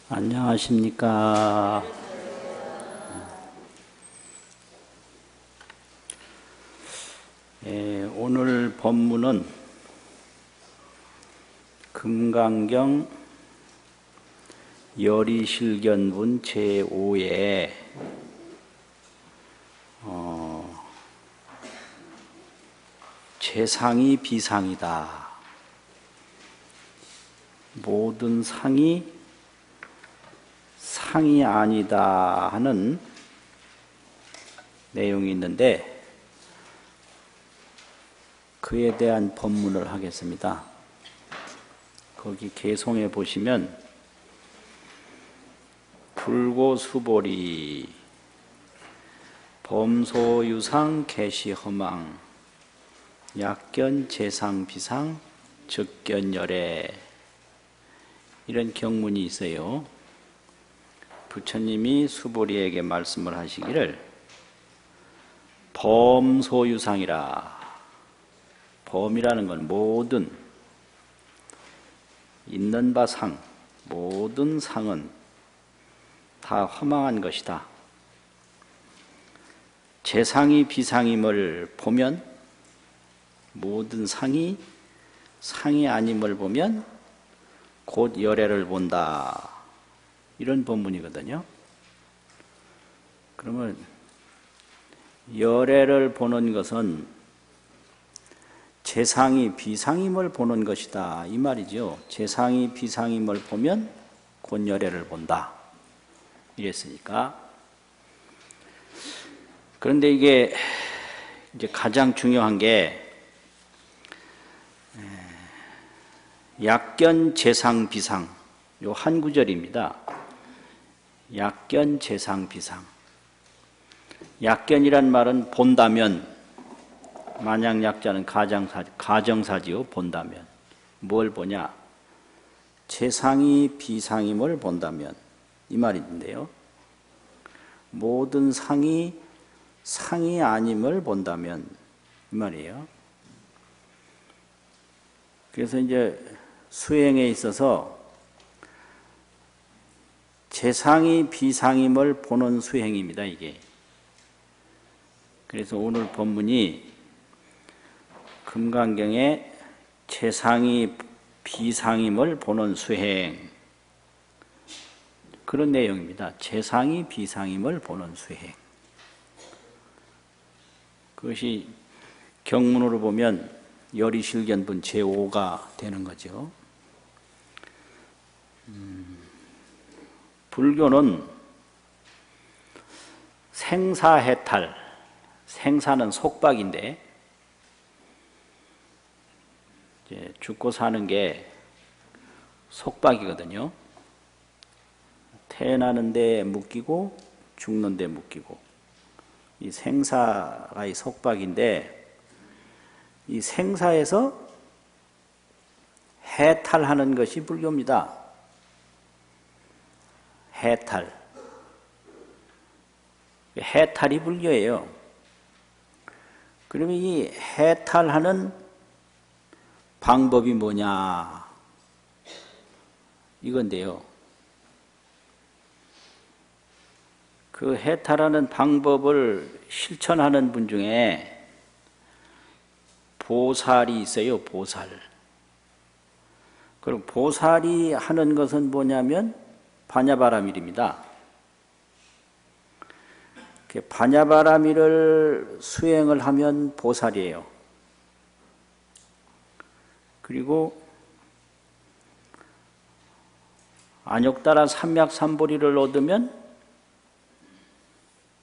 안녕하십니까. 오늘 법문은 금강경 열이실견분 제5에 재상이 비상이다. 모든 상이 상이 아니다 하는 내용이 있는데 그에 대한 법문을 하겠습니다. 거기 개송에 보시면 불고수보리 범소유상 개시허망 약견 재상비상 즉견열애 이런 경문이 있어요. 부처님이 수보리에게 말씀을 하시기를 범소유상이라. 범이라는 건 모든 있는 바 상, 모든 상은 다 허망한 것이다. 재상이 비상임을 보면, 모든 상이 상이 아님을 보면 곧 열애를 본다. 이런 본문이거든요. 그러면 열애를 보는 것은 재상이 비상임을 보는 것이다. 이 말이죠. 재상이 비상임을 보면 곧 열애를 본다. 이랬으니까. 그런데 이게 이제 가장 중요한 게 약견 재상 비상 요 한 구절입니다. 약견 재상 비상. 약견이란 말은 본다면, 만약 약자는 가정사지요. 본다면 뭘 보냐? 재상이 비상임을 본다면 이 말인데요. 모든 상이 상이 아님을 본다면 이 말이에요. 그래서 이제 수행에 있어서 재상이 비상임을 보는 수행입니다, 이게. 그래서 오늘 법문이 금강경에 재상이 비상임을 보는 수행, 그런 내용입니다. 재상이 비상임을 보는 수행. 그것이 경문으로 보면 열이실견분 제5가 되는 거죠. 불교는 생사해탈, 생사는 속박인데 이제 죽고 사는 게 속박이거든요. 태어나는 데 묶이고 죽는 데 묶이고, 이 생사가 이 속박인데 이 생사에서 해탈하는 것이 불교입니다. 해탈. 해탈이 불교예요. 그러면 이 해탈하는 방법이 뭐냐? 이건데요. 그 해탈하는 방법을 실천하는 분 중에 보살이 있어요. 보살. 그럼 보살이 하는 것은 뭐냐면 반야바라밀입니다. 반야바라밀을 수행을 하면 보살이에요. 그리고 안욕따라 삼맥삼보리를 얻으면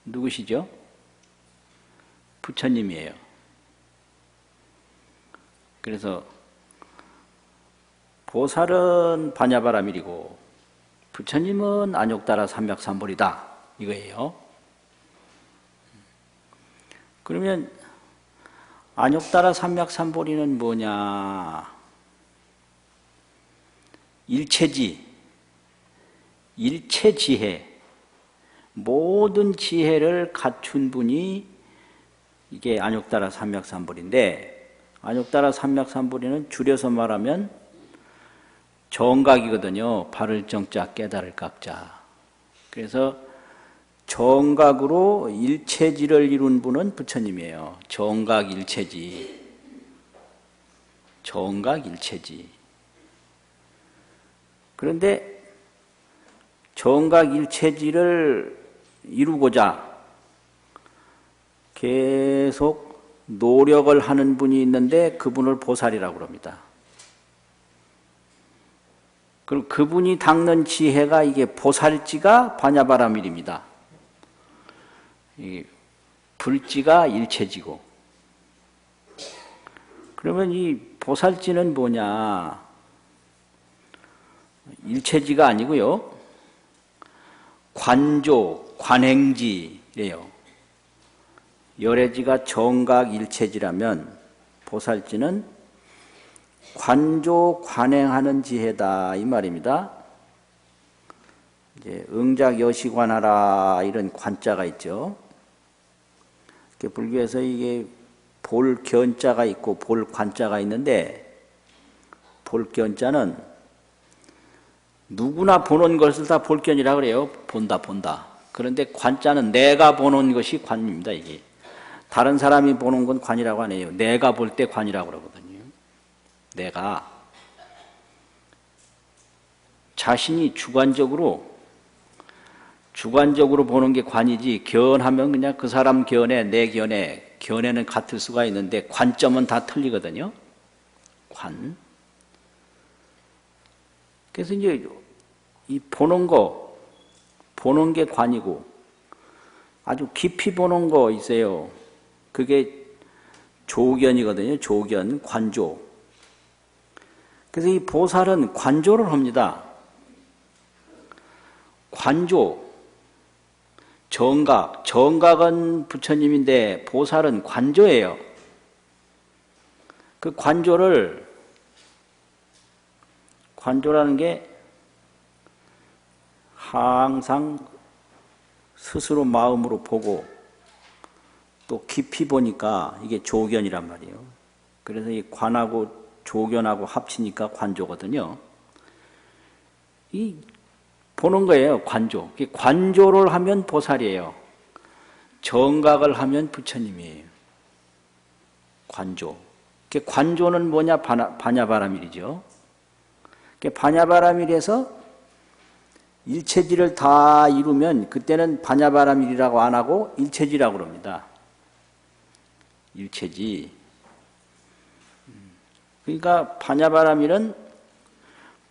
누구시죠? 부처님이에요. 그래서 보살은 반야바라밀이고 부처님은 안욕따라 삼맥삼보리다 이거예요. 그러면 안욕따라 삼맥삼보리는 뭐냐? 일체지, 일체지혜, 모든 지혜를 갖춘 분이 이게 안욕따라 삼맥삼보리인데, 안욕따라 삼맥삼보리는 줄여서 말하면 정각이거든요. 바를 정자 깨달을 각자. 그래서 정각으로 일체지를 이룬 분은 부처님이에요. 정각 일체지. 정각 일체지. 그런데 정각 일체지를 이루고자 계속 노력을 하는 분이 있는데 그분을 보살이라고 합니다. 그럼 그분이 닦는 지혜가 이게 보살지가 반야바라밀입니다. 이 불지가 일체지고. 그러면 이 보살지는 뭐냐? 일체지가 아니고요. 관조, 관행지래요. 열애지가 정각 일체지라면 보살지는 관조, 관행하는 지혜다 이 말입니다. 이제 응작 여시관하라 이런 관자가 있죠. 불교에서 이게 볼견자가 있고 볼관자가 있는데 볼견자는 누구나 보는 것을 다 볼견이라 그래요. 본다. 그런데 관자는 내가 보는 것이 관입니다. 이게 다른 사람이 보는 건 관이라고 안 해요. 내가 볼 때 관이라고 그러거든요. 내가 자신이 주관적으로 보는 게 관이지, 견하면 그냥 그 사람 견해, 내 견해는 같을 수가 있는데 관점은 다 틀리거든요. 관. 그래서 이제 이 보는 게 관이고, 아주 깊이 보는 거 있어요. 그게 조견이거든요. 조견, 관조. 그래서 이 보살은 관조를 합니다. 관조. 정각은 부처님인데 보살은 관조예요. 그 관조라는 게 항상 스스로 마음으로 보고 또 깊이 보니까 이게 조견이란 말이에요. 그래서 이 관하고 조견하고 합치니까 관조거든요. 이 보는 거예요. 관조. 관조를 하면 보살이에요. 정각을 하면 부처님이에요. 관조. 관조는 뭐냐? 반야바라밀이죠. 반야바라밀에서 일체지를 다 이루면 그때는 반야바라밀이라고 안 하고 일체지라고 합니다. 일체지. 그러니까 반야바라밀은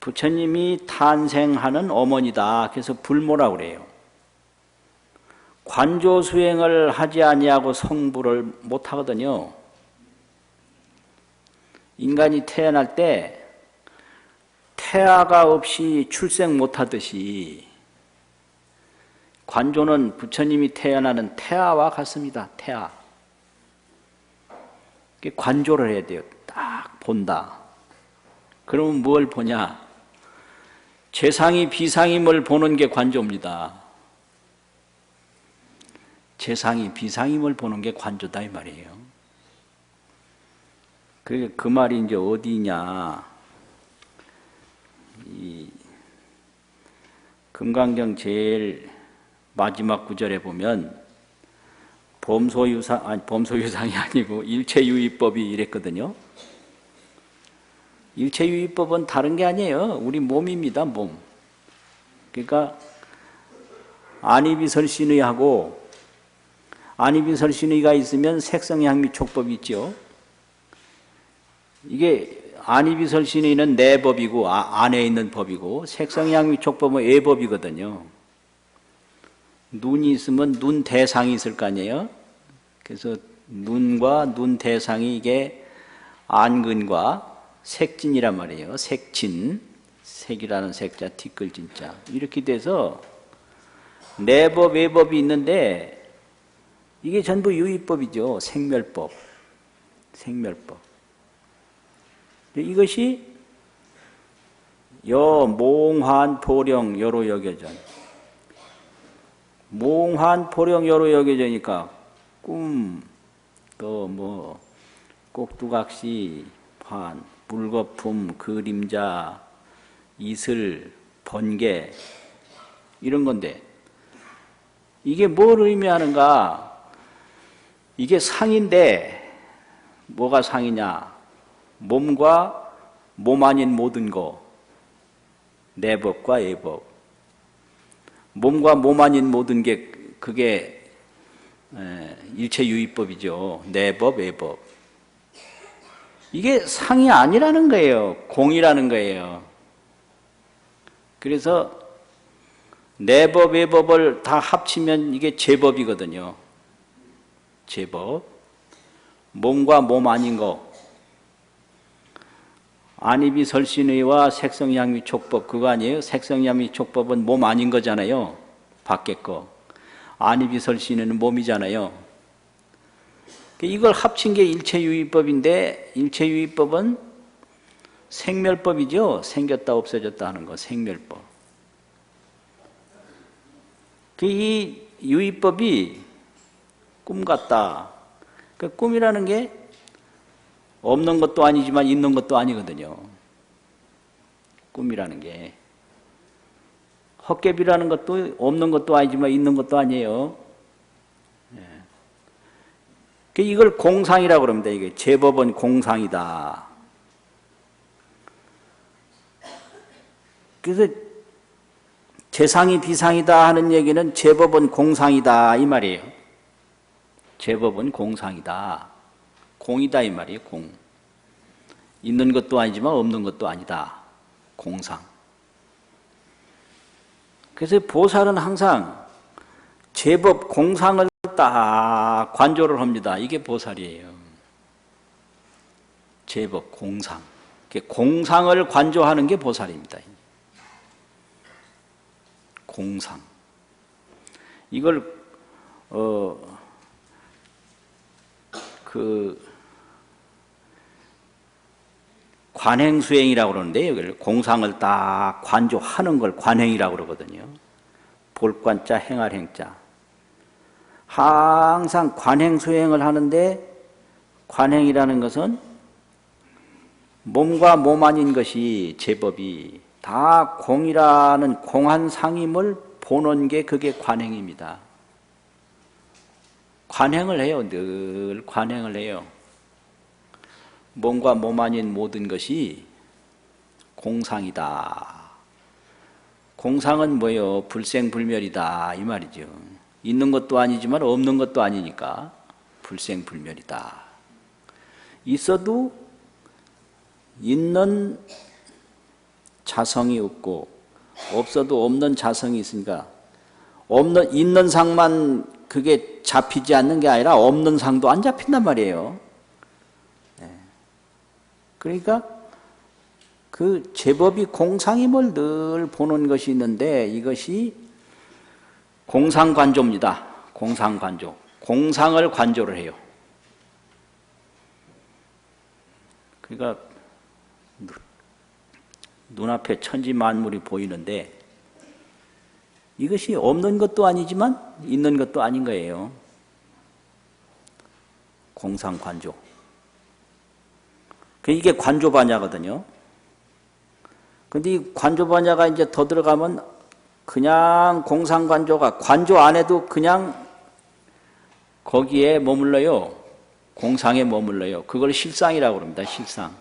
부처님이 탄생하는 어머니다. 그래서 불모라고 그래요. 관조 수행을 하지 아니하고 성불을 못 하거든요. 인간이 태어날 때 태아가 없이 출생 못 하듯이 관조는 부처님이 태어나는 태아와 같습니다. 태아. 관조를 해야 돼요. 딱 본다. 그러면 뭘 보냐? 재상이 비상임을 보는 게 관조입니다. 재상이 비상임을 보는 게 관조다 이 말이에요. 그 말이 이제 어디냐? 이 금강경 제일 마지막 구절에 보면 범소유상이 아니고 일체유의법이 이랬거든요. 일체유의법은 다른 게 아니에요. 우리 몸입니다. 몸. 그러니까 안이비설신의하고 안이비설신의가 있으면 색성향미촉법이 있죠. 이게 안이비설신의는 내 법이고 안에 있는 법이고 색성향미촉법은 외법이거든요. 눈이 있으면 눈 대상이 있을 거 아니에요. 그래서 눈과 눈 대상이 이게 안근과 색진이란 말이에요. 색진, 색이라는 색자, 티끌진자. 이렇게 돼서 내법, 외법이 있는데 이게 전부 유의법이죠. 생멸법. 이것이 몽환, 포령, 여로 여겨전. 몽환, 포령, 여로 여겨져니까 꿈, 또 꼭두각시, 판, 물거품, 그림자, 이슬, 번개 이런 건데 이게 뭘 의미하는가? 이게 상인데 뭐가 상이냐? 몸과 몸 아닌 모든 거, 내법과 예법. 몸과 몸 아닌 모든 게 그게 일체유의법이죠. 내법, 예법. 이게 상이 아니라는 거예요. 공이라는 거예요. 그래서 내법, 예법을 다 합치면 이게 제법이거든요. 제법. 몸과 몸 아닌 거. 안입이 설신의와 색성양미 촉법 그거 아니에요? 색성양미 촉법은 몸 아닌 거잖아요. 밖에 거. 안입이 설신의는 몸이잖아요. 이걸 합친 게 일체유의법인데 일체유의법은 생멸법이죠. 생겼다 없어졌다 하는 거 생멸법. 이 유의법이 꿈 같다. 그 꿈이라는 게 없는 것도 아니지만 있는 것도 아니거든요. 꿈이라는 게. 헛개비라는 것도 없는 것도 아니지만 있는 것도 아니에요. 이걸 공상이라고 그럽니다. 이게 제법은 공상이다. 그래서 제상이 비상이다 하는 얘기는 제법은 공상이다 이 말이에요. 제법은 공상이다. 공이다 이 말이에요. 공. 있는 것도 아니지만 없는 것도 아니다. 공상. 그래서 보살은 항상 제법 공상을 딱 관조를 합니다. 이게 보살이에요. 제법 공상. 공상을 관조하는 게 보살입니다. 공상. 이걸 관행수행이라고 그러는데 이걸 공상을 딱 관조하는 걸 관행이라고 그러거든요. 볼관자 행할 행자. 항상 관행수행을 하는데 관행이라는 것은 몸과 몸 아닌 것이 제법이 다 공이라는 공한 상임을 보는 게 그게 관행입니다. 관행을 해요. 늘 관행을 해요. 몸과 몸 아닌 모든 것이 공상이다. 공상은 뭐예요? 불생불멸이다 이 말이죠. 있는 것도 아니지만 없는 것도 아니니까 불생불멸이다. 있어도 있는 자성이 없고 없어도 없는 자성이 있으니까 있는 상만 그게 잡히지 않는 게 아니라 없는 상도 안 잡힌단 말이에요. 그러니까 그 제법이 공상임을 늘 보는 것이 있는데 이것이 공상관조입니다. 공상관조. 공상을 관조를 해요. 그러니까 눈앞에 천지만물이 보이는데 이것이 없는 것도 아니지만 있는 것도 아닌 거예요. 공상관조. 이게 관조반야거든요. 근데 이 관조반야가 이제 더 들어가면 그냥 공상관조가 관조 안에도 그냥 거기에 머물러요. 공상에 머물러요. 그걸 실상이라고 합니다. 실상.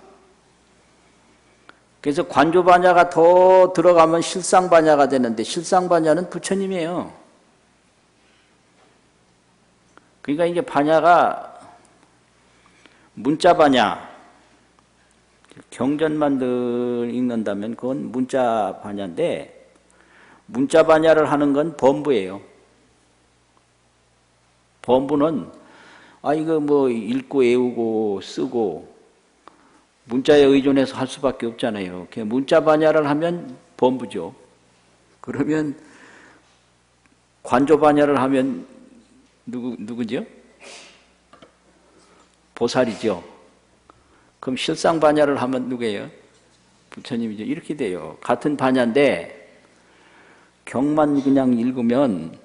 그래서 관조반야가 더 들어가면 실상반야가 되는데 실상반야는 부처님이에요. 그러니까 이게 반야가 문자반야, 경전만 늘 읽는다면 그건 문자반야인데 문자반야를 하는 건 범부예요. 범부는 이거 뭐 읽고 외우고 쓰고 문자에 의존해서 할 수밖에 없잖아요. 문자반야를 하면 범부죠. 그러면 관조반야를 하면 누구죠? 보살이죠. 그럼 실상반야를 하면 누구예요? 부처님이죠. 이렇게 돼요. 같은 반야인데 경만 그냥 읽으면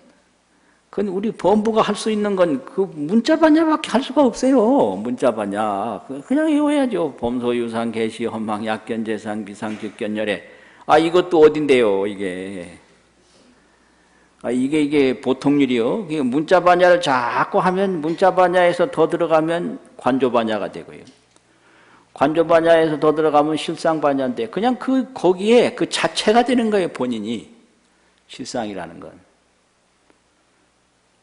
그건 우리 범부가 할 수 있는 건 그 문자반야밖에 할 수가 없어요. 문자반야. 그냥 외워야죠. 범소유상, 개시, 헌망, 약견, 재상, 비상, 직견, 열애. 아, 이것도 어딘데요, 이게. 아, 이게 보통 일이요. 문자 반야를 자꾸 하면 문자 반야에서 더 들어가면 관조 반야가 되고요. 관조 반야에서 더 들어가면 실상 반야인데 그냥 거기에 그 자체가 되는 거예요, 본인이. 실상이라는 건.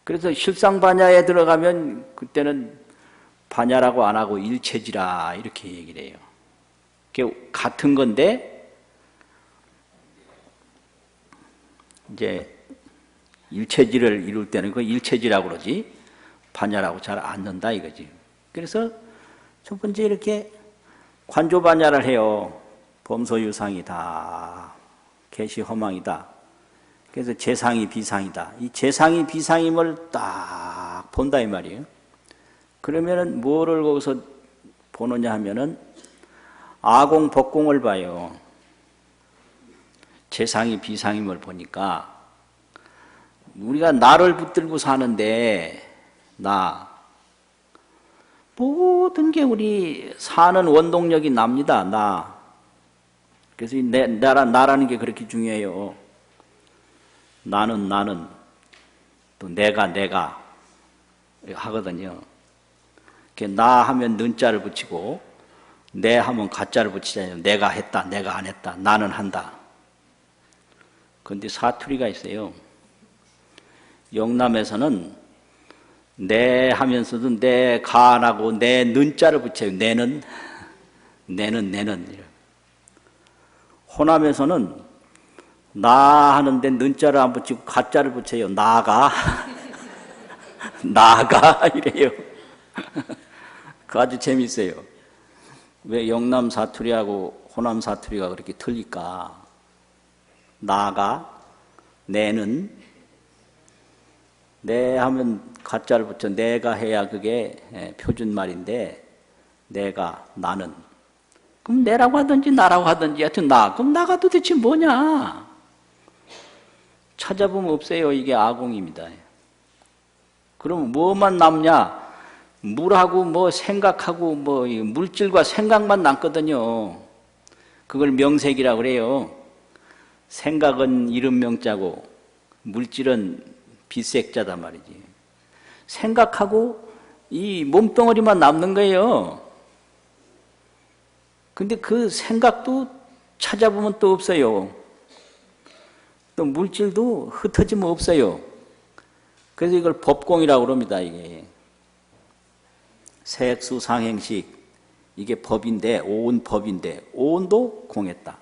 그래서 실상 반야에 들어가면 그때는 반야라고 안 하고 일체지라 이렇게 얘기를 해요. 그게 같은 건데 이제 일체지를 이룰 때는 그 일체지라고 그러지 반야라고 잘 안 넣는다 이거지. 그래서 첫 번째 이렇게 관조반야를 해요. 범소유상이다. 개시허망이다. 그래서 재상이 비상이다. 이 재상이 비상임을 딱 본다 이 말이에요. 그러면은 뭐를 거기서 보느냐 하면은 아공 법공을 봐요. 재상이 비상임을 보니까 우리가 나를 붙들고 사는데 모든 게 우리 사는 원동력이 납니다. 나. 그래서 나라는 게 그렇게 중요해요. 나는 또 내가 하거든요. 나 하면 는자를 붙이고 내 하면 가자를 붙이잖아요. 내가 했다, 내가 안 했다, 나는 한다. 그런데 사투리가 있어요. 영남에서는 내 하면서도 내가 안 하고 내 는자를 붙여요. 내는. 호남에서는 나 하는데 는자를 안 붙이고 가자를 붙여요. 나가 이래요. 그 아주 재밌어요. 왜 영남 사투리하고 호남 사투리가 그렇게 틀릴까? 내는 내 하면 가짜를 붙여 내가 해야 그게 표준말인데 나는 그럼 내라고 하든지 나라고 하든지 하여튼 그럼 나가 도대체 뭐냐? 찾아보면 없어요. 이게 아공입니다. 그럼 뭐만 남냐? 물하고 뭐 생각하고 뭐 물질과 생각만 남거든요. 그걸 명색이라고 그래요. 생각은 이름 명자고 물질은 비색자단 말이지. 생각하고 이 몸뚱어리만 남는 거예요. 근데 그 생각도 찾아보면 또 없어요. 또 물질도 흩어지면 없어요. 그래서 이걸 법공이라고 그럽니다. 이게 색수 상행식 이게 법인데 오온 법인데 오온도 공했다.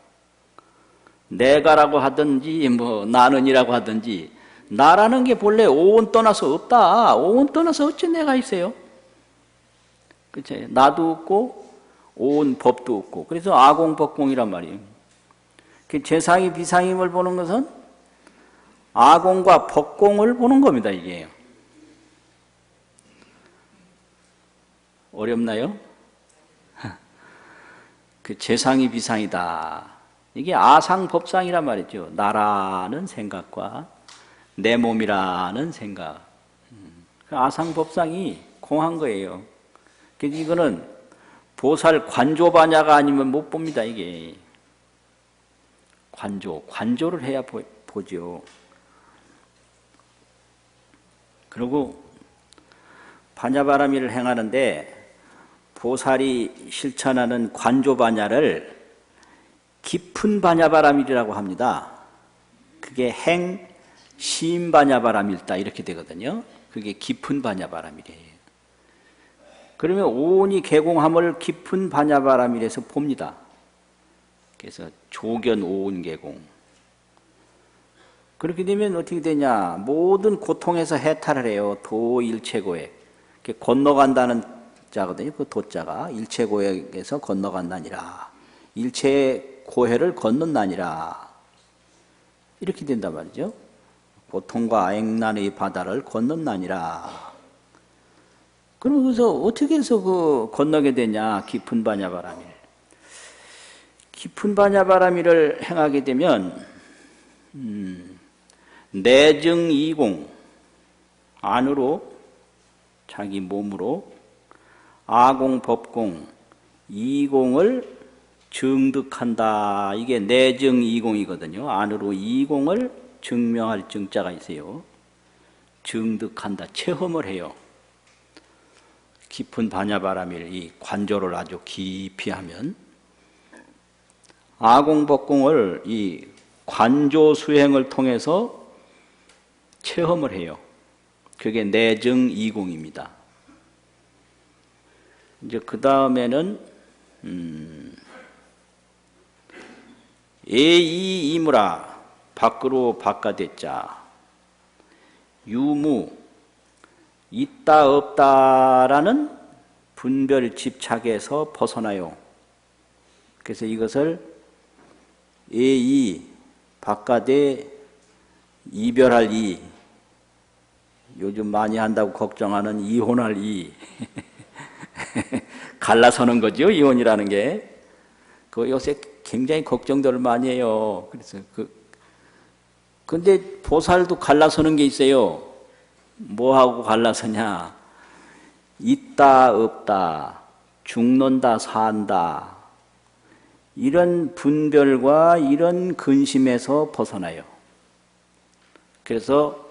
내가라고 하든지 뭐 나는이라고 하든지 나라는 게 본래 오온 떠나서 없다. 오온 떠나서 어째 내가 있어요? 그치? 나도 없고 오온 법도 없고 그래서 아공법공이란 말이에요. 재상이 비상임을 보는 것은 아공과 법공을 보는 겁니다. 이게 어렵나요? 그 재상이 비상이다. 이게 아상법상이란 말이죠. 나라는 생각과 내 몸이라는 생각. 그 아상법상이 공한 거예요. 그래서 이거는 보살 관조반야가 아니면 못 봅니다. 이게 관조를 해야 보죠. 그리고 반야바라미를 행하는데 보살이 실천하는 관조반야를 깊은 반야바라밀이라고 합니다. 그게 심반야바라밀다 이렇게 되거든요. 그게 깊은 반야바라밀이에요. 그러면 오온이 개공함을 깊은 반야바라밀에서 봅니다. 그래서 조견 오온 개공. 그렇게 되면 어떻게 되냐? 모든 고통에서 해탈을 해요. 도일체고액. 건너간다는 자거든요. 그 도자가 일체고액에서 건너간다니라. 일체 고해를 건넌다니라. 이렇게 된단 말이죠. 고통과 액난의 바다를 건넌다니라. 그럼 그래서 어떻게 해서 건너게 되냐? 깊은 반야바라밀. 깊은 반야바라밀을 행하게 되면 내증 이공 안으로 자기 몸으로 아공 법공 이공을 증득한다. 이게 내증이공이거든요. 안으로 이공을 증명할 증자가 있어요. 증득한다. 체험을 해요. 깊은 반야바라밀 이 관조를 아주 깊이 하면 아공법공을 이 관조 수행을 통해서 체험을 해요. 그게 내증이공입니다. 이제 그 다음에는 예이이무라 밖으로 바깥했자 유무 있다 없다라는 분별 집착에서 벗어나요. 그래서 이것을 예이 바깥에 이별할 이 요즘 많이 한다고 걱정하는 이혼할 이 갈라서는 거죠. 이혼이라는 게. 그 요새 굉장히 걱정들을 많이 해요. 그래서 근데 보살도 갈라서는 게 있어요. 뭐하고 갈라서냐? 있다 없다, 죽는다 산다, 이런 분별과 이런 근심에서 벗어나요. 그래서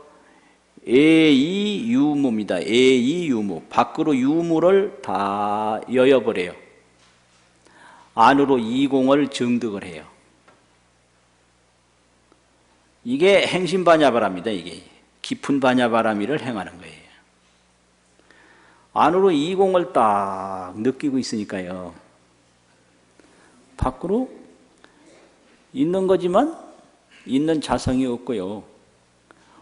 애이유무입니다. 애이유무. 밖으로 유무를 다 여여버려요. 안으로 이공을 증득을 해요. 이게 행심반야바람이다. 이게 깊은 반야바라미를 행하는 거예요. 안으로 이공을 딱 느끼고 있으니까요. 밖으로 있는 거지만 있는 자성이 없고요.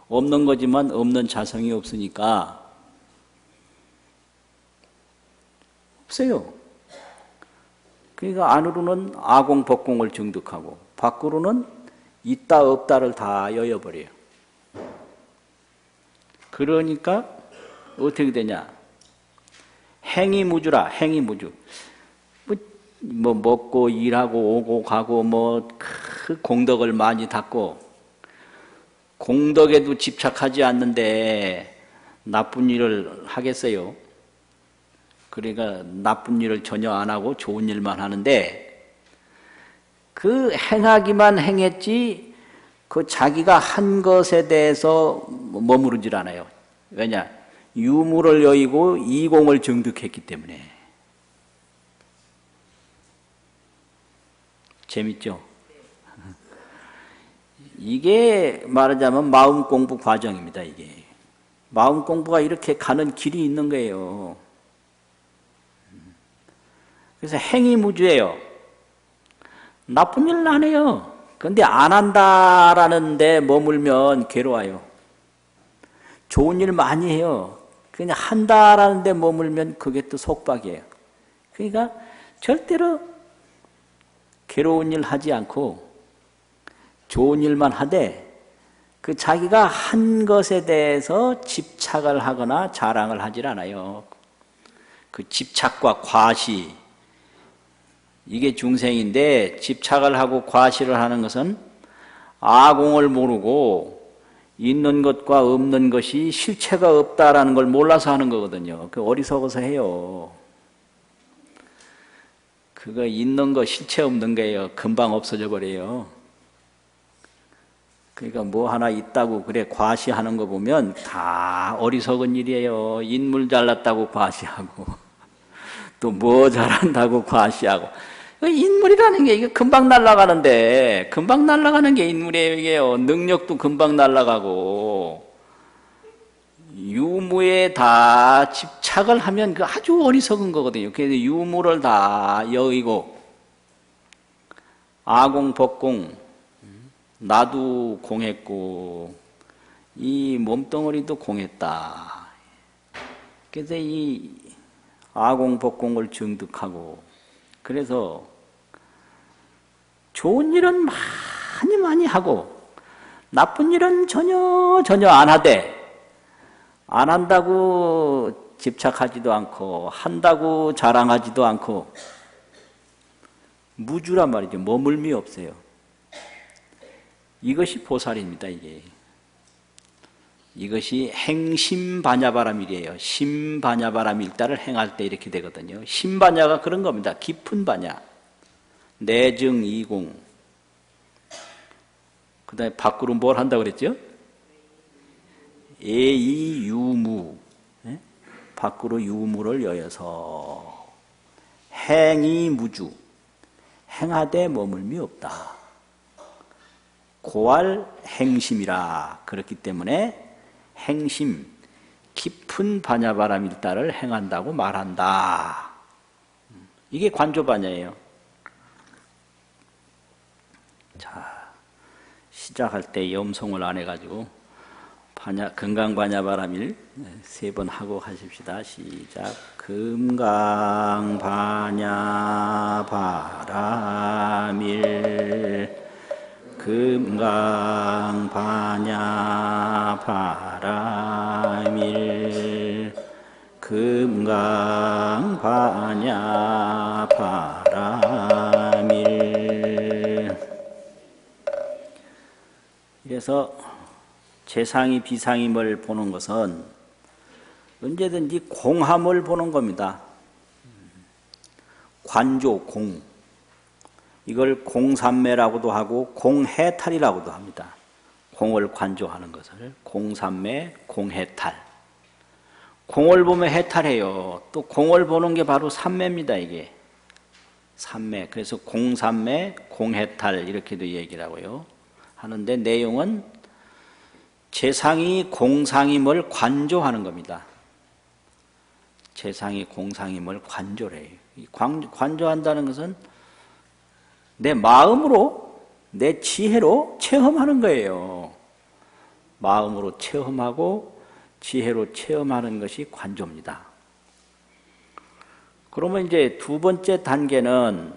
없는 거지만 없는 자성이 없으니까 없어요. 그러니까 안으로는 아공, 법공을 증득하고 밖으로는 있다 없다를 다 여여버려요. 그러니까 어떻게 되냐? 행위무주라. 행위무주. 뭐 먹고 일하고 오고 가고 뭐 그 공덕을 많이 닦고 공덕에도 집착하지 않는데 나쁜 일을 하겠어요. 그러니까 나쁜 일을 전혀 안 하고 좋은 일만 하는데 그 행하기만 행했지 그 자기가 한 것에 대해서 머무르질 않아요. 왜냐? 유무를 여의고 이공을 증득했기 때문에. 재밌죠? 이게 말하자면 마음 공부 과정입니다. 이게 마음 공부가 이렇게 가는 길이 있는 거예요. 그래서 행위무주예요. 나쁜 일은 안 해요. 그런데 안 한다라는 데 머물면 괴로워요. 좋은 일 많이 해요. 그냥 한다라는 데 머물면 그게 또 속박이에요. 그러니까 절대로 괴로운 일 하지 않고 좋은 일만 하되 그 자기가 한 것에 대해서 집착을 하거나 자랑을 하질 않아요. 그 집착과 과시, 이게 중생인데 집착을 하고 과시를 하는 것은 아공을 모르고 있는 것과 없는 것이 실체가 없다라는 걸 몰라서 하는 거거든요. 그 어리석어서 해요. 그거 있는 거 실체 없는 거예요. 금방 없어져 버려요. 그러니까 뭐 하나 있다고 그래 과시하는 거 보면 다 어리석은 일이에요. 인물 잘났다고 과시하고 또 뭐 잘한다고 과시하고. 인물이라는 게 이게 금방 날아가는데 금방 날아가는 게 인물이에요. 이게요. 능력도 금방 날아가고 유무에 다 집착을 하면 그 아주 어리석은 거거든요. 그래서 유무를 다 여의고 아공, 법공 나도 공했고 이 몸뚱어리도 공했다. 그래서 이 아공, 법공을 증득하고 그래서 좋은 일은 많이 하고 나쁜 일은 전혀 안 하되 안 한다고 집착하지도 않고 한다고 자랑하지도 않고 무주란 말이죠. 머물미 없어요. 이것이 보살입니다. 이것이 행심반야바람일이에요. 심반야바람일다를 행할 때 이렇게 되거든요. 심반야가 그런 겁니다. 깊은 반야. 내증 이공. 그 다음에 밖으로 뭘 한다고 그랬죠? 예이유무. 예? 밖으로 유무를 여여서 행이무주. 행하되 머물미 없다. 고할 행심이라. 그렇기 때문에 행심, 깊은 반야바람 일다를 행한다고 말한다. 이게 관조반야예요. 자, 시작할 때 염송을 안 해가지고 금강반야바람일 3번 하고 하십시다. 시작. 금강반야바람일 금강반야바람일 금강반야바람일. 그래서 재상이 비상임을 보는 것은 언제든지 공함을 보는 겁니다. 관조, 공. 이걸 공삼매라고도 하고 공해탈이라고도 합니다. 공을 관조하는 것을 공삼매, 공해탈. 공을 보면 해탈해요. 또 공을 보는 게 바로 삼매입니다. 이게 삼매. 그래서 공삼매, 공해탈 이렇게도 얘기를 하고요. 하는데 내용은 재상이 공상임을 관조하는 겁니다. 재상이 공상임을 관조래요. 관조한다는 것은 내 마음으로, 내 지혜로 체험하는 거예요. 마음으로 체험하고 지혜로 체험하는 것이 관조입니다. 그러면 이제 두 번째 단계는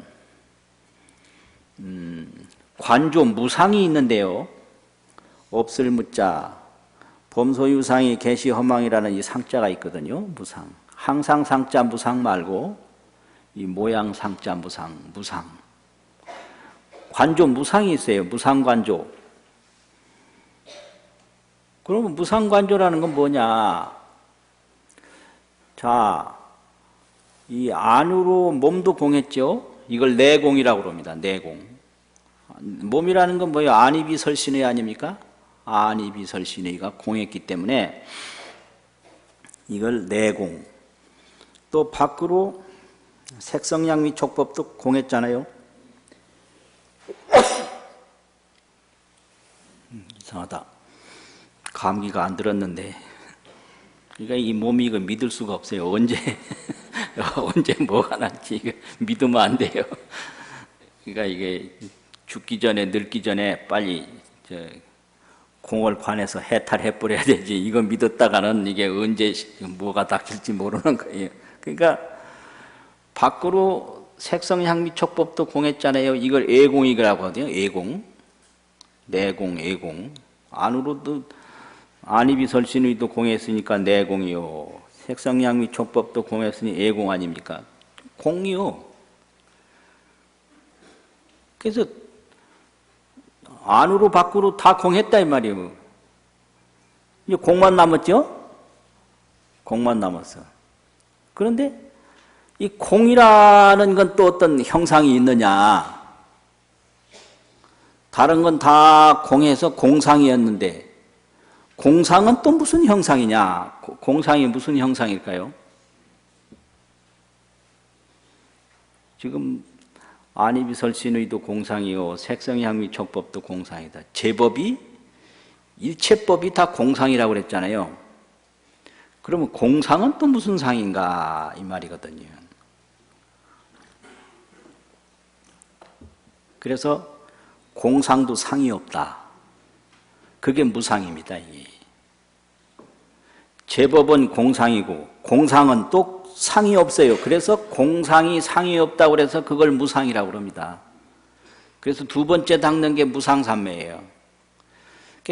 관조 무상이 있는데요. 없을 무자, 범소유상이 계시허망이라는 이 상자가 있거든요. 무상. 항상 상자 무상 말고 이 모양 상자 무상. 관조 무상이 있어요. 무상관조. 그러면 무상관조라는 건 뭐냐? 자, 이 안으로 몸도 공했죠. 이걸 내공이라고 합니다. 내공. 몸이라는 건 뭐예요? 안입이 설신의 아닙니까? 안입이 설신의가 공했기 때문에 이걸 내공. 또 밖으로 색성양미 촉법도 공했잖아요. 이상하다. 감기가 안 들었는데. 그러니까 이 몸이 이거 믿을 수가 없어요. 언제 뭐가 날지 이거 믿으면 안 돼요. 그러니까 이게 죽기 전에 늙기 전에 빨리 공을 관해서 해탈해 버려야 되지. 이거 믿었다가는 이게 언제 뭐가 닥칠지 모르는 거예요. 그러니까 밖으로 색성향미 촉법도 공했잖아요. 이걸 애공이라고 하거든요. 애공. 내공, 애공. 안으로도 안입이 설신의도 공했으니까 내공이요. 색성향미 촉법도 공했으니 애공 아닙니까? 공이요. 그래서 안으로 밖으로 다 공했다 이 말이에요. 이제 공만 남았죠? 공만 남았어. 그런데 이 공이라는 건 또 어떤 형상이 있느냐? 다른 건 다 공해서 공상이었는데 공상은 또 무슨 형상이냐? 공상이 무슨 형상일까요? 지금 안입이 설신의도 공상이요, 색성향미 촉법도 공상이다. 제법이 일체법이 다 공상이라고 그랬잖아요. 그러면 공상은 또 무슨 상인가 이 말이거든요. 그래서 공상도 상이 없다. 그게 무상입니다. 이게. 제법은 공상이고 공상은 또 상이 없어요. 그래서 공상이 상이 없다고 그래서 그걸 무상이라고 그럽니다. 그래서 두 번째 닦는 게 무상삼매예요.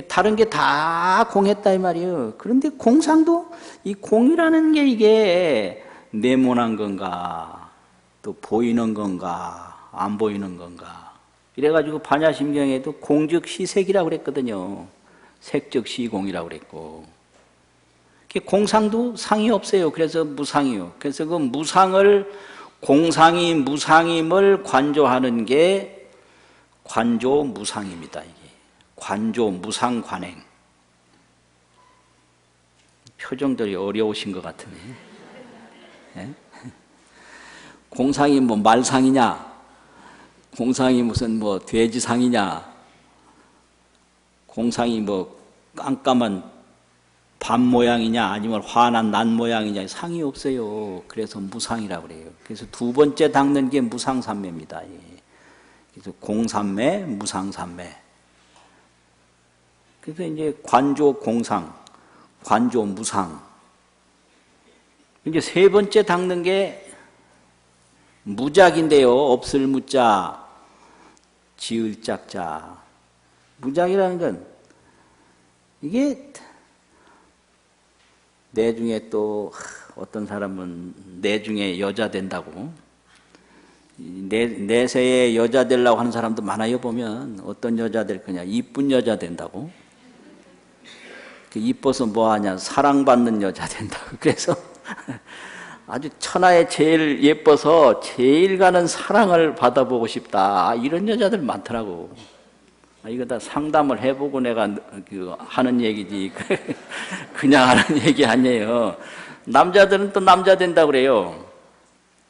다른 게 다 공했다 이 말이에요. 그런데 공상도 이 공이라는 게 이게 네모난 건가 또 보이는 건가 안 보이는 건가 이래가지고 반야심경에도 공즉 시색이라고 그랬거든요. 색즉 시공이라고 그랬고 공상도 상이 없어요. 그래서 무상이요. 그래서 그 무상을 공상이 무상임을 관조하는 게 관조무상입니다. 이게 관조무상관행. 표정들이 어려우신 것 같으네. 예? 공상이 뭐 말상이냐, 공상이 무슨 뭐 돼지상이냐, 공상이 뭐 깜깜한 밤 모양이냐, 아니면 환한 낮 모양이냐, 상이 없어요. 그래서 무상이라고 그래요. 그래서 두 번째 닦는 게 무상삼매입니다. 그래서 공삼매, 무상삼매. 그래서 이제 관조 공상, 관조 무상. 이제 세 번째 닦는 게 무작인데요. 없을 무자, 지을 짝자. 무작이라는 건 이게 내 중에 또 어떤 사람은 내 중에 여자 된다고, 내세에 여자 되려고 하는 사람도 많아요. 보면 어떤 여자 될 거냐, 이쁜 여자 된다고. 이뻐서 뭐하냐, 사랑받는 여자 된다고. 그래서 아주 천하에 제일 예뻐서 제일 가는 사랑을 받아보고 싶다, 이런 여자들 많더라고. 이거 다 상담을 해보고 내가 하는 얘기지 그냥 하는 얘기 아니에요. 남자들은 또 남자 된다고 그래요.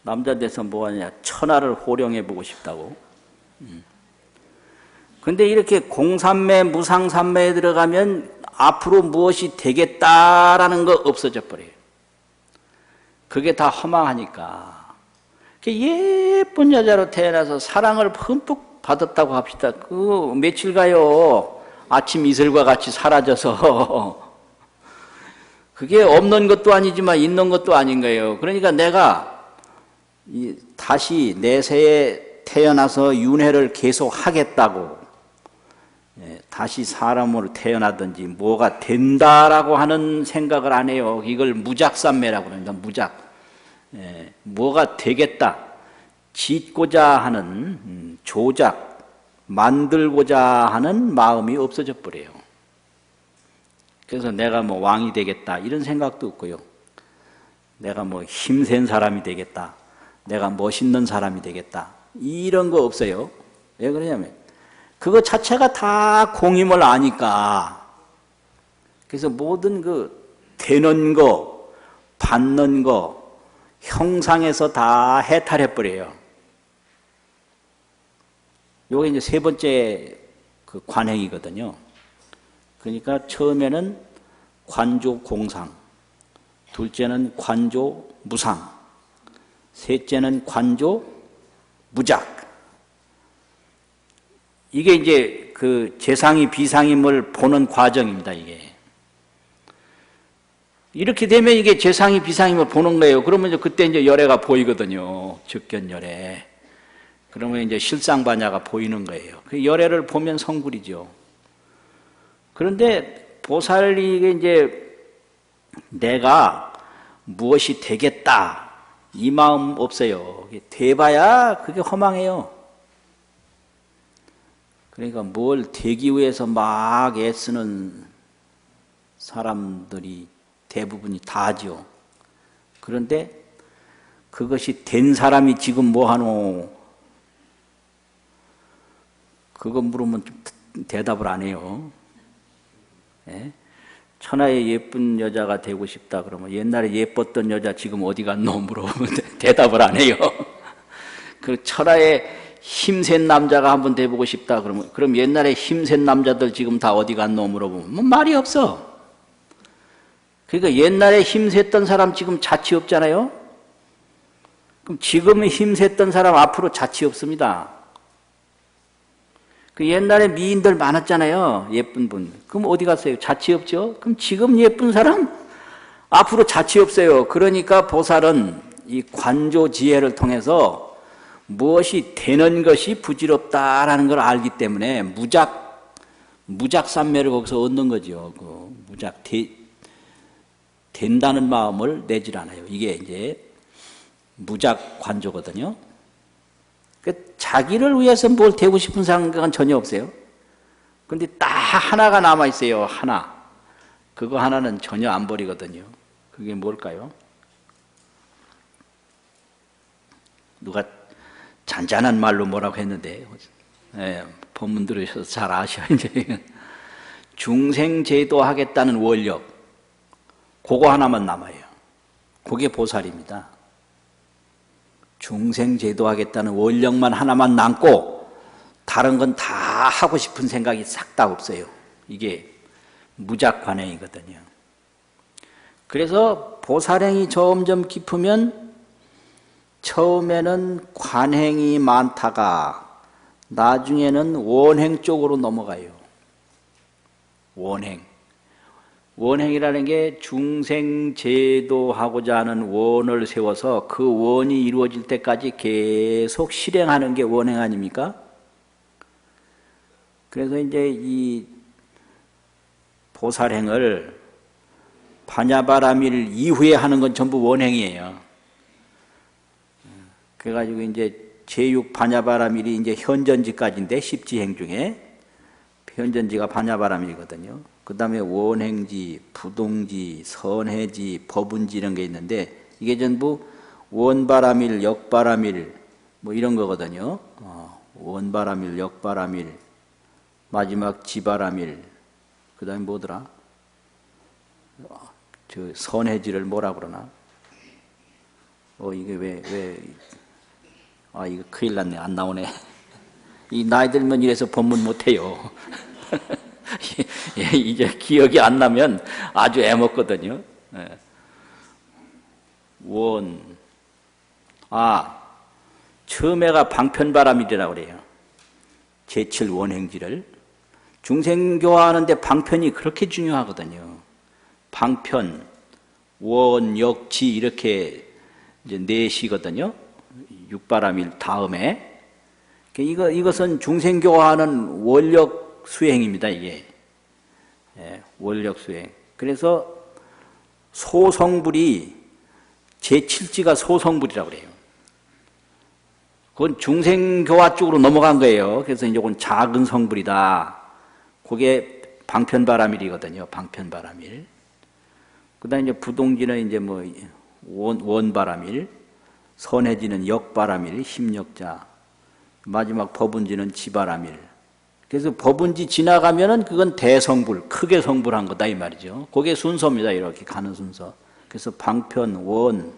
남자 돼서 뭐하냐, 천하를 호령해보고 싶다고. 근데 이렇게 공삼매, 무상삼매에 들어가면 앞으로 무엇이 되겠다라는 거 없어져 버려요. 그게 다 허망하니까. 예쁜 여자로 태어나서 사랑을 흠뻑 받았다고 합시다. 그 며칠 가요. 아침 이슬과 같이 사라져서. 그게 없는 것도 아니지만 있는 것도 아닌 거예요. 그러니까 내가 다시 내세에 태어나서 윤회를 계속 하겠다고, 다시 사람으로 태어나든지 뭐가 된다라고 하는 생각을 안 해요. 이걸 무작삼매라고 합니다. 무작. 뭐가 되겠다, 짓고자 하는 조작, 만들고자 하는 마음이 없어져 버려요. 그래서 내가 뭐 왕이 되겠다 이런 생각도 없고요. 내가 뭐 힘센 사람이 되겠다, 내가 멋있는 사람이 되겠다, 이런 거 없어요. 왜 그러냐면 그거 자체가 다 공임을 아니까. 그래서 모든 그 되는 거, 받는 거, 형상에서 다 해탈해버려요. 요게 이제 세 번째 그 관행이거든요. 그러니까 처음에는 관조 공상, 둘째는 관조 무상, 셋째는 관조 무작. 이게 이제 그 재상이 비상임을 보는 과정입니다, 이게. 이렇게 되면 이게 재상이 비상임을 보는 거예요. 그러면 이제 그때 이제 열애가 보이거든요. 즉견열애. 그러면 이제 실상반야가 보이는 거예요. 그 열애를 보면 성불이죠. 그런데 보살이 이제 내가 무엇이 되겠다, 이 마음 없어요. 돼봐야 그게 허망해요. 그러니까 뭘 되기 위해서 막 애쓰는 사람들이 대부분이 다죠. 그런데 그것이 된 사람이 지금 뭐 하노? 그거 물으면 대답을 안 해요. 예? 천하에 예쁜 여자가 되고 싶다 그러면 옛날에 예뻤던 여자 지금 어디 갔노? 물어보면 대답을 안 해요. 그 천하에 힘센 남자가 한번 돼보고 싶다 그러면 그럼 옛날에 힘센 남자들 지금 다 어디 갔노? 물어보면 뭐 말이 없어. 그러니까 옛날에 힘셌던 사람 지금 자취 없잖아요. 그럼 지금 힘셌던 사람 앞으로 자취 없습니다. 그 옛날에 미인들 많았잖아요. 예쁜 분. 그럼 어디 갔어요? 자취 없죠? 그럼 지금 예쁜 사람 앞으로 자취 없어요. 그러니까 보살은 이 관조 지혜를 통해서 무엇이 되는 것이 부질없다라는 걸 알기 때문에 무작삼매를 거기서 얻는 거죠. 그 무작 된다는 마음을 내질 않아요. 이게 이제 무작 관조거든요. 자기를 위해서 뭘 되고 싶은 생각은 전혀 없어요. 그런데 딱 하나가 남아있어요. 하나. 그거 하나는 전혀 안 버리거든요. 그게 뭘까요? 누가 잔잔한 말로 뭐라고 했는데, 예, 법문 들으셔서 잘 아셔. 이제 중생제도 하겠다는 원력, 그거 하나만 남아요. 그게 보살입니다. 중생제도 하겠다는 원력만 하나만 남고 다른 건 다 하고 싶은 생각이 싹 다 없어요. 이게 무작관행이거든요. 그래서 보살행이 점점 깊으면 처음에는 관행이 많다가 나중에는 원행 쪽으로 넘어가요. 원행. 원행이라는 게 중생제도하고자 하는 원을 세워서 그 원이 이루어질 때까지 계속 실행하는 게 원행 아닙니까? 그래서 이제 이 보살행을 파냐바라밀 이후에 하는 건 전부 원행이에요. 그래가지고 이제 제6 파냐바라밀이 이제 현전지까지인데 10지행 중에 현전지가 파냐바라밀이거든요. 그 다음에 원행지, 부동지, 선해지, 법운지 이런 게 있는데 이게 전부 원바라밀, 역바라밀 뭐 이런 거거든요. 원바라밀, 역바라밀, 마지막 지바라밀, 그 다음에 뭐더라? 저 선해지를 뭐라 그러나? 이게 이거 큰일 났네. 안 나오네. 이 나이 들면 이래서 법문 못해요. 이제 기억이 안 나면 아주 애먹거든요. 처음에가 방편바람이라고 그래요. 제7원행지를. 중생교화하는데 방편이 그렇게 중요하거든요. 방편, 원, 역, 지 이렇게 이제 넷이거든요. 육바람일 다음에. 이것은 중생교화하는 원력 수행입니다, 이게. 원력 수행. 그래서 소성불이 제7지가 소성불이라고 그래요. 그건 중생교화 쪽으로 넘어간 거예요. 그래서 이제 그건 작은 성불이다. 그게 방편바라밀이거든요. 방편바라밀. 그 다음에 이제 부동지는 이제 뭐 원바라밀, 선해지는 역바라밀, 힘력자, 마지막 법운지는 지바라밀. 그래서 법운지 지나가면은 그건 대성불, 크게 성불한 거다 이 말이죠. 그게 순서입니다. 이렇게 가는 순서. 그래서 방편, 원,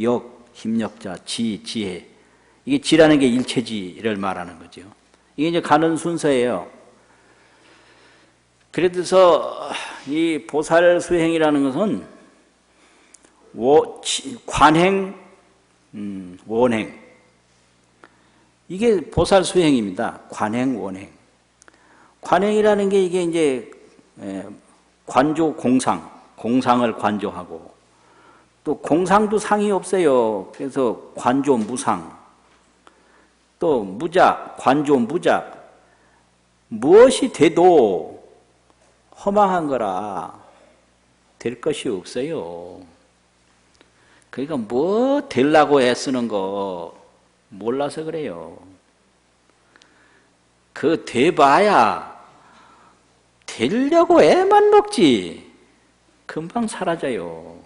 역, 힘력자, 지, 지혜. 이게 지라는 게 일체지를 말하는 거죠. 이게 이제 가는 순서예요. 그래서 이 보살 수행이라는 것은 관행, 원행. 이게 보살 수행입니다. 관행, 원행. 관행이라는 게 이게 이제 관조, 공상을 관조하고 또 공상도 상이 없어요. 그래서 관조, 무상. 또 무작, 관조, 무작. 무엇이 돼도 허망한 거라 될 것이 없어요. 그러니까 뭐 되려고 애쓰는 거 몰라서 그래요. 그 돼봐야 되려고 애만 먹지 금방 사라져요.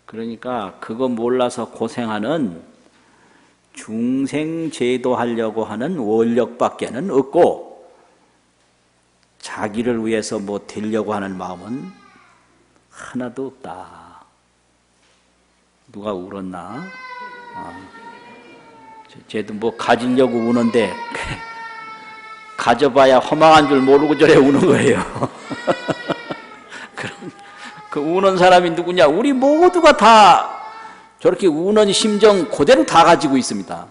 그러니까 그거 몰라서 고생하는 중생제도 하려고 하는 원력밖에는 없고 자기를 위해서 뭐 되려고 하는 마음은 하나도 없다. 누가 울었나? 쟤도 뭐 가지려고 우는데 가져봐야 허망한 줄 모르고 저래 우는 거예요. 그럼 그 우는 사람이 누구냐? 우리 모두가 다 저렇게 우는 심정 그대로 다 가지고 있습니다.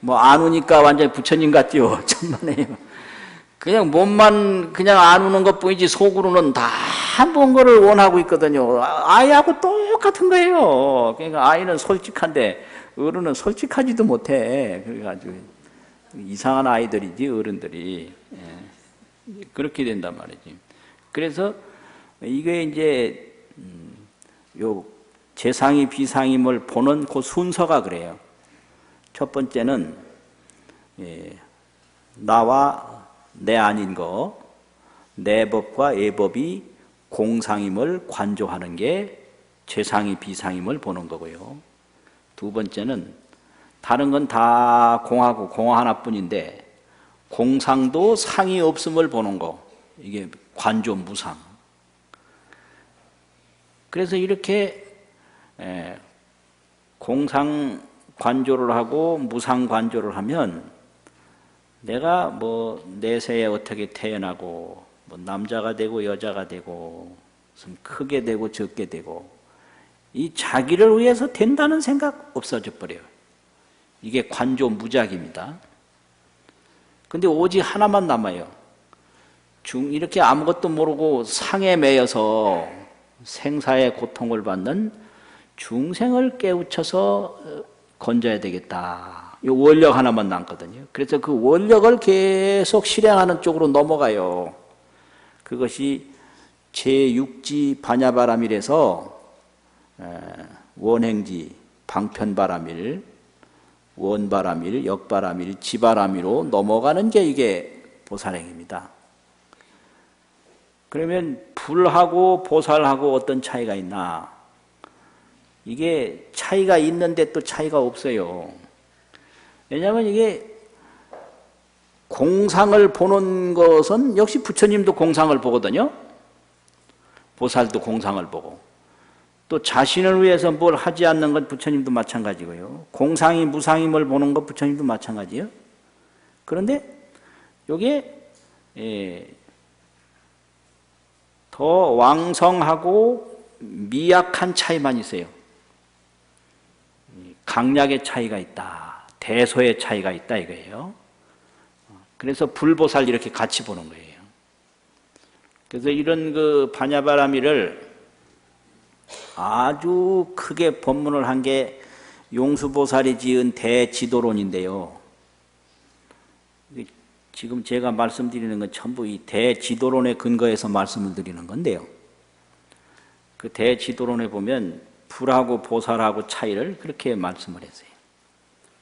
뭐 안 우니까 완전히 부처님 같지요. 천만에요. 그냥 몸만 그냥 안 우는 것뿐이지 속으로는 다 뭔가를 원하고 있거든요. 아이하고 똑같은 거예요. 그러니까 아이는 솔직한데 어른은 솔직하지도 못해. 그래가지고 이상한 아이들이지 어른들이. 그렇게 된단 말이지. 그래서 이게 이제 요 재상이 비상임을 보는 그 순서가 그래요. 첫 번째는 나와 내 아닌 거, 내 법과 애 법이 공상임을 관조하는 게 재상이 비상임을 보는 거고요. 두 번째는 다른 건 다 공하고 공화 하나뿐인데 공상도 상이 없음을 보는 거. 이게 관조 무상. 그래서 이렇게 공상 관조를 하고 무상 관조를 하면 내가 뭐 내세에 어떻게 태어나고 뭐 남자가 되고 여자가 되고 무슨 크게 되고 적게 되고 이 자기를 위해서 된다는 생각 없어져 버려요. 이게 관조 무작입니다. 근데 오직 하나만 남아요. 이렇게 아무것도 모르고 상에 매여서 생사의 고통을 받는 중생을 깨우쳐서 건져야 되겠다. 이 원력 하나만 남거든요. 그래서 그 원력을 계속 실행하는 쪽으로 넘어가요. 그것이 제6지 반야바람일에서 원행지, 방편바람일, 원바람일, 역바람일, 지바람일로 넘어가는 게 이게 보살행입니다. 그러면 불하고 보살하고 어떤 차이가 있나? 이게 차이가 있는데 또 차이가 없어요. 왜냐하면 이게 공상을 보는 것은 역시 부처님도 공상을 보거든요. 보살도 공상을 보고 또 자신을 위해서 뭘 하지 않는 건 부처님도 마찬가지고요. 공상이 무상임을 보는 것 부처님도 마찬가지예요. 그런데 이게 더 왕성하고 미약한 차이만 있어요. 강약의 차이가 있다. 대소의 차이가 있다 이거예요. 그래서 불보살 이렇게 같이 보는 거예요. 그래서 이런 그 반야바라미를 아주 크게 법문을 한 게 용수보살이 지은 대지도론인데요. 지금 제가 말씀드리는 건 전부 이 대지도론에 근거해서 말씀을 드리는 건데요. 그 대지도론에 보면 불하고 보살하고 차이를 그렇게 말씀을 했어요.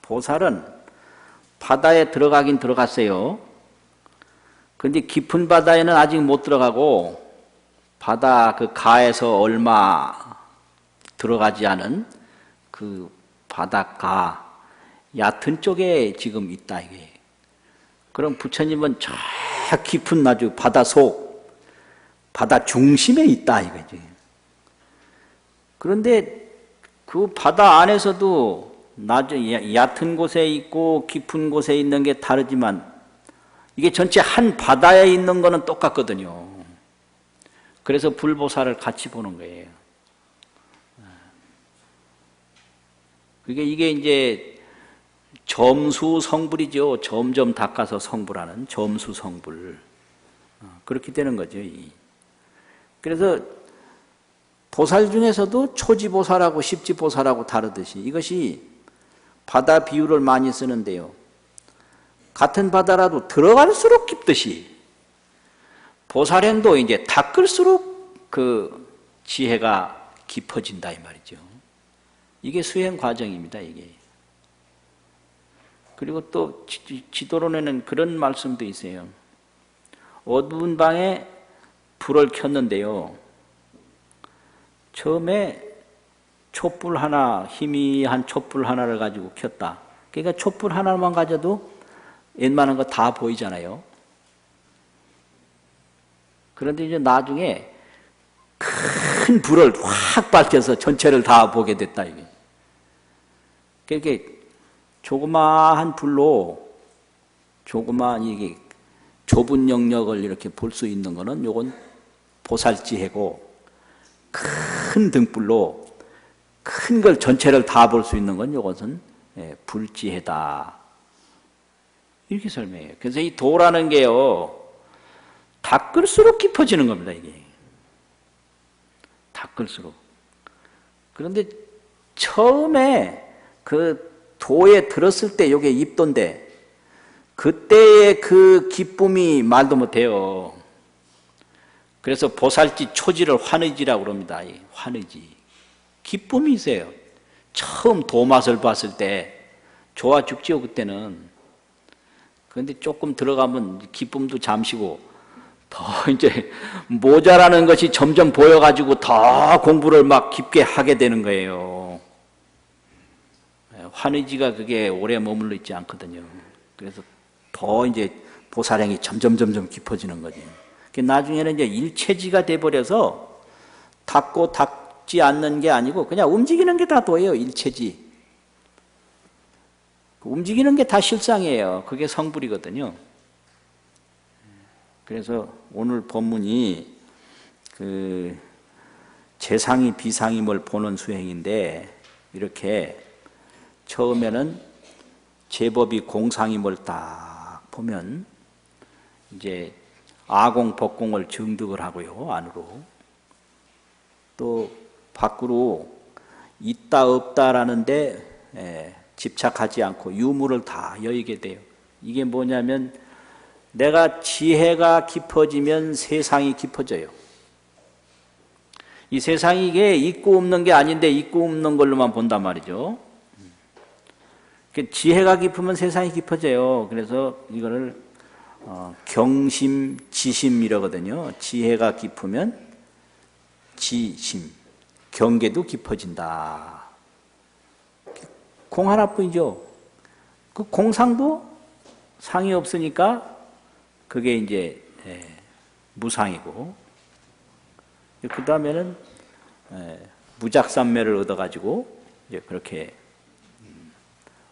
보살은 바다에 들어가긴 들어갔어요. 그런데 깊은 바다에는 아직 못 들어가고 바다 그 가에서 얼마 들어가지 않은 그 바닷가 얕은 쪽에 지금 있다 이게. 그럼 부처님은 저 깊은 아주 바다 속, 바다 중심에 있다 이거지. 그런데 그 바다 안에서도 얕은 곳에 있고 깊은 곳에 있는 게 다르지만 이게 전체 한 바다에 있는 거는 똑같거든요. 그래서 불보살을 같이 보는 거예요. 이게 이제 점수 성불이죠. 점점 닦아서 성불하는 점수 성불. 그렇게 되는 거죠. 그래서 보살 중에서도 초지보살하고 십지보살하고 다르듯이 이것이 바다 비유를 많이 쓰는데요. 같은 바다라도 들어갈수록 깊듯이 보살행도 이제 닦을수록 그 지혜가 깊어진다 이 말이죠. 이게 수행 과정입니다. 이게. 그리고 또 지도론에는 그런 말씀도 있어요. 어두운 방에 불을 켰는데요. 처음에 촛불 하나, 희미한 촛불 하나를 가지고 켰다. 그러니까 촛불 하나만 가져도 웬만한 거 다 보이잖아요. 그런데 이제 나중에 큰 불을 확 밝혀서 전체를 다 보게 됐다 이게. 그렇게 조그마한 불로 조그마한 이게 좁은 영역을 이렇게 볼 수 있는 거는 요건 보살지혜고, 큰 등불로 큰 걸 전체를 다 볼 수 있는 건 요것은 불지혜다. 이렇게 설명해요. 그래서 이 도라는 게요, 닦을수록 깊어지는 겁니다, 이게. 닦을수록. 그런데 처음에 그 도에 들었을 때 요게 입도인데, 그때의 그 기쁨이 말도 못해요. 그래서 보살지 초지를 환의지라고 그럽니다. 환의지. 기쁨이 있어요. 처음 도 맛을 봤을 때 좋아 죽지요, 그때는. 그런데 조금 들어가면 기쁨도 잠시고 더 이제 모자라는 것이 점점 보여가지고 더 공부를 막 깊게 하게 되는 거예요. 환의지가 그게 오래 머물러 있지 않거든요. 그래서 더 이제 보살행이 점점 깊어지는 거지. 나중에는 이제 일체지가 돼버려서 닿고 닿지 않는 게 아니고 그냥 움직이는 게 다 도예요. 일체지. 움직이는 게 다 실상이에요. 그게 성불이거든요. 그래서 오늘 법문이 그 재상이 비상임을 보는 수행인데, 이렇게 처음에는 제법이 공상임을 딱 보면 이제 아공, 법공을 증득을 하고요, 안으로. 또 밖으로 있다 없다라는데 집착하지 않고 유무를 다 여의게 돼요. 이게 뭐냐면 내가 지혜가 깊어지면 세상이 깊어져요. 이 세상이 이게 있고 없는 게 아닌데 있고 없는 걸로만 본단 말이죠. 지혜가 깊으면 세상이 깊어져요. 그래서 이거를 경심, 지심 이러거든요. 지혜가 깊으면 지심, 경계도 깊어진다. 공 하나뿐이죠. 그 공상도 상이 없으니까 그게 이제 무상이고, 그 다음에는 무작삼매를 얻어가지고 이제 그렇게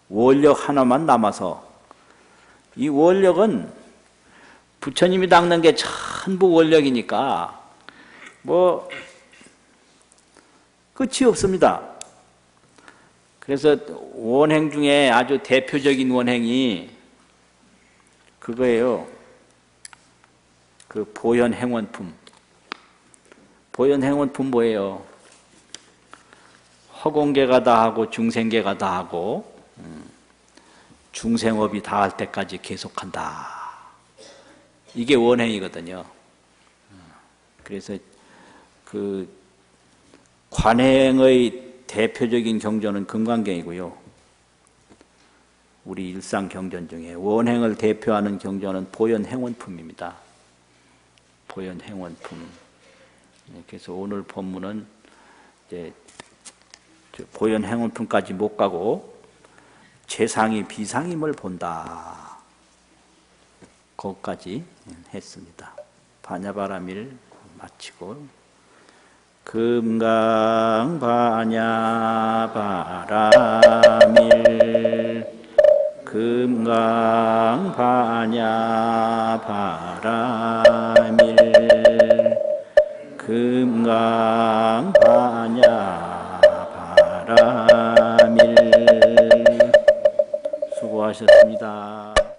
원력 하나만 남아서, 이 원력은 부처님이 닦는 게 전부 원력이니까 뭐 끝이 없습니다. 그래서 원행 중에 아주 대표적인 원행이 그거예요. 그 보현행원품. 보현행원품 뭐예요? 허공계가 다 하고 중생계가 다 하고 중생업이 다 할 때까지 계속한다. 이게 원행이거든요. 그래서 그 관행의 대표적인 경전은 금강경이고요. 우리 일상 경전 중에 원행을 대표하는 경전은 보현행원품입니다. 보현행원품. 그래서 오늘 법문은 이제 보현행원품까지 못 가고 재상이 비상임을 본다. 거기까지 했습니다. 반야바라밀 마치고 금강 반야바라밀 금강 반야바라밀 금강 반야바라밀. 수고하셨습니다.